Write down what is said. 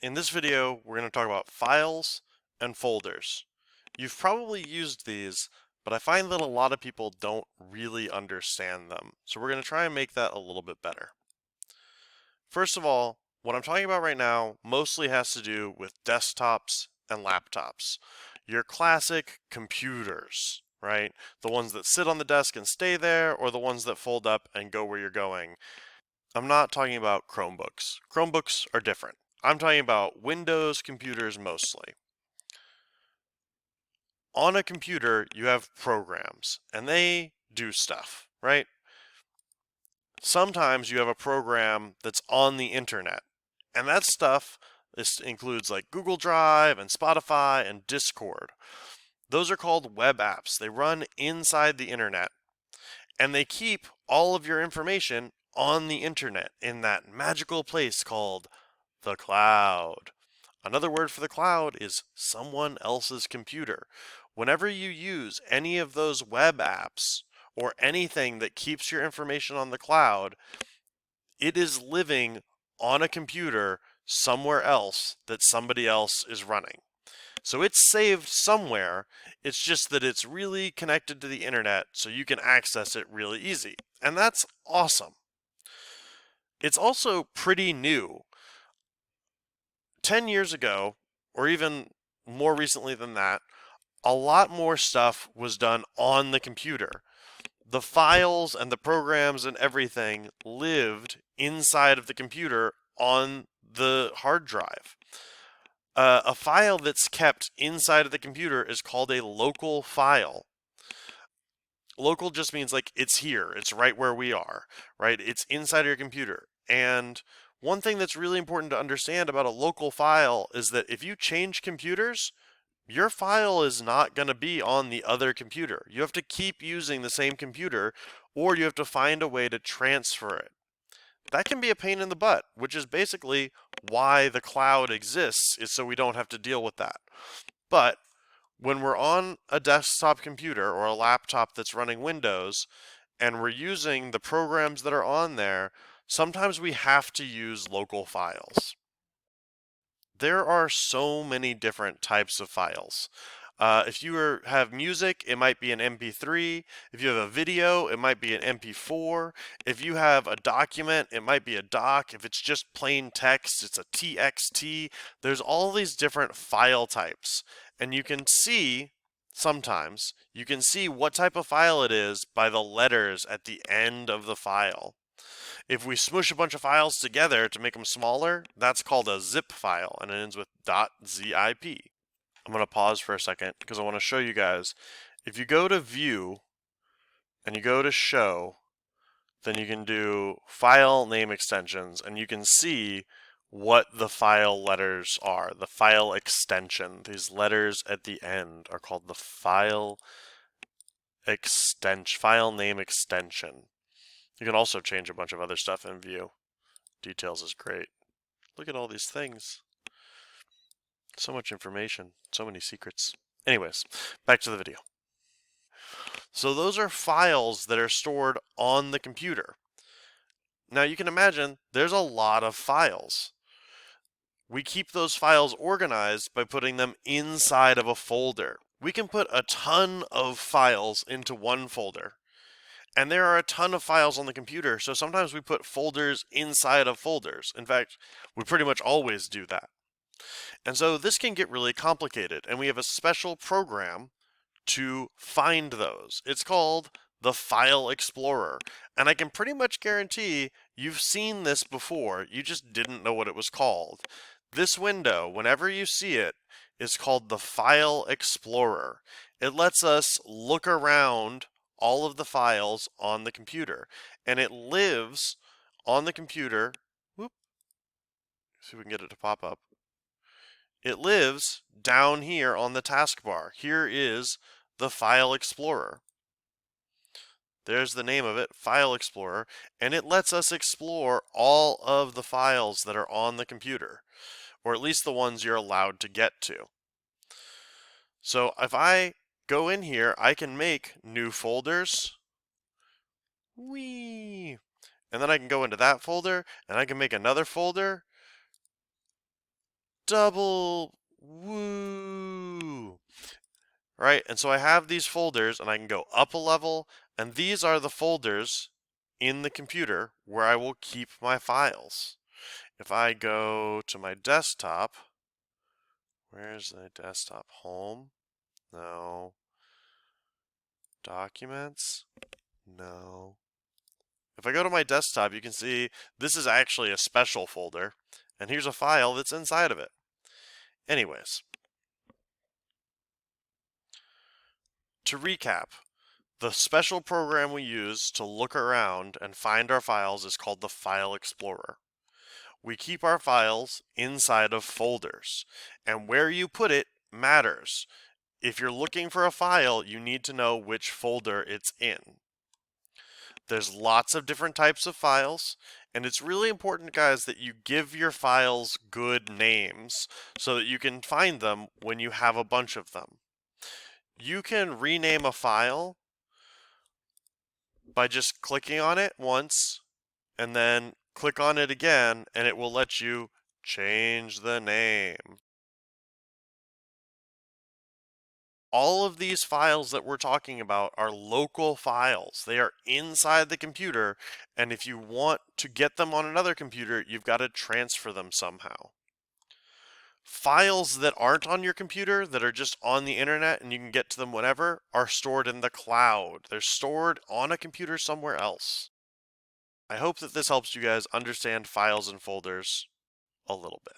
In this video, we're going to talk about files and folders. You've probably used these, but I find that a lot of people don't really understand them. So we're going to try and make that a little bit better. First of all, what I'm talking about right now mostly has to do with desktops and laptops. Your classic computers, right? The ones that sit on the desk and stay there, or the ones that fold up and go where you're going. I'm not talking about Chromebooks. Chromebooks are different. I'm talking about Windows computers mostly. On a computer, you have programs, and they do stuff, right? Sometimes you have a program that's on the internet, and that stuff this includes like Google Drive and Spotify and Discord. Those are called web apps. They run inside the internet, and they keep all of your information on the internet in that magical place called the cloud. Another word for the cloud is someone else's computer. Whenever you use any of those web apps or anything that keeps your information on the cloud, it is living on a computer somewhere else that somebody else is running. So it's saved somewhere. It's just that it's really connected to the internet so you can access it really easy. And that's awesome. It's also pretty new. 10 years ago, or even more recently than that, a lot more stuff was done on the computer. The files and the programs and everything lived inside of the computer on the hard drive. A file that's kept inside of the computer is called a local file. Local just means like it's here, it's right where we are, right? It's inside of your computer. And one thing that's really important to understand about a local file is that if you change computers, your file is not going to be on the other computer. You have to keep using the same computer, or you have to find a way to transfer it. That can be a pain in the butt, which is basically why the cloud exists, is so we don't have to deal with that. But when we're on a desktop computer or a laptop that's running Windows and we're using the programs that are on there, sometimes we have to use local files. There are so many different types of files. If you have music, it might be an MP3. If you have a video, it might be an MP4. If you have a document, it might be a doc. If it's just plain text, it's a TXT. There's all these different file types. And you can see, sometimes, you can see what type of file it is by the letters at the end of the file. If we smush a bunch of files together to make them smaller, that's called a zip file, and it ends with .zip. I'm going to pause for a second because I want to show you guys. If you go to View and you go to Show, then you can do File Name Extensions, and you can see what the file letters are, the file extension. These letters at the end are called the file name extension. You can also change a bunch of other stuff in View. Details is great. Look at all these things. So much information, so many secrets. Anyways, back to the video. So those are files that are stored on the computer. Now you can imagine there's a lot of files. We keep those files organized by putting them inside of a folder. We can put a ton of files into one folder. And there are a ton of files on the computer, so sometimes we put folders inside of folders. In fact, we pretty much always do that. And so this can get really complicated, and we have a special program to find those. It's called the File Explorer, and I can pretty much guarantee you've seen this before, you just didn't know what it was called. This window, whenever you see it, is called the File Explorer. It lets us look around all of the files on the computer, and it lives on the computer. Whoop, see if we can get it to pop up. It lives down here on the taskbar. Here is the File Explorer. There's the name of it, File Explorer, and it lets us explore all of the files that are on the computer, or at least the ones you're allowed to get to. So if I go in here, I can make new folders. Whee! And then I can go into that folder, and I can make another folder. double woo. Right, and so I have these folders and I can go up a level, and these are the folders in the computer where I will keep my files. If I go to my desktop, where's the desktop? Home? No. Documents? No. If I go to my desktop, you can see this is actually a special folder, and here's a file that's inside of it. Anyways, to recap, the special program we use to look around and find our files is called the File Explorer. We keep our files inside of folders, and where you put it matters. If you're looking for a file, you need to know which folder it's in. There's lots of different types of files, and it's really important, guys, that you give your files good names so that you can find them when you have a bunch of them. You can rename a file by just clicking on it once and then click on it again, and it will let you change the name. All of these files that we're talking about are local files. They are inside the computer, and if you want to get them on another computer, you've got to transfer them somehow. Files that aren't on your computer, that are just on the internet and you can get to them whenever, are stored in the cloud. They're stored on a computer somewhere else. I hope that this helps you guys understand files and folders a little bit.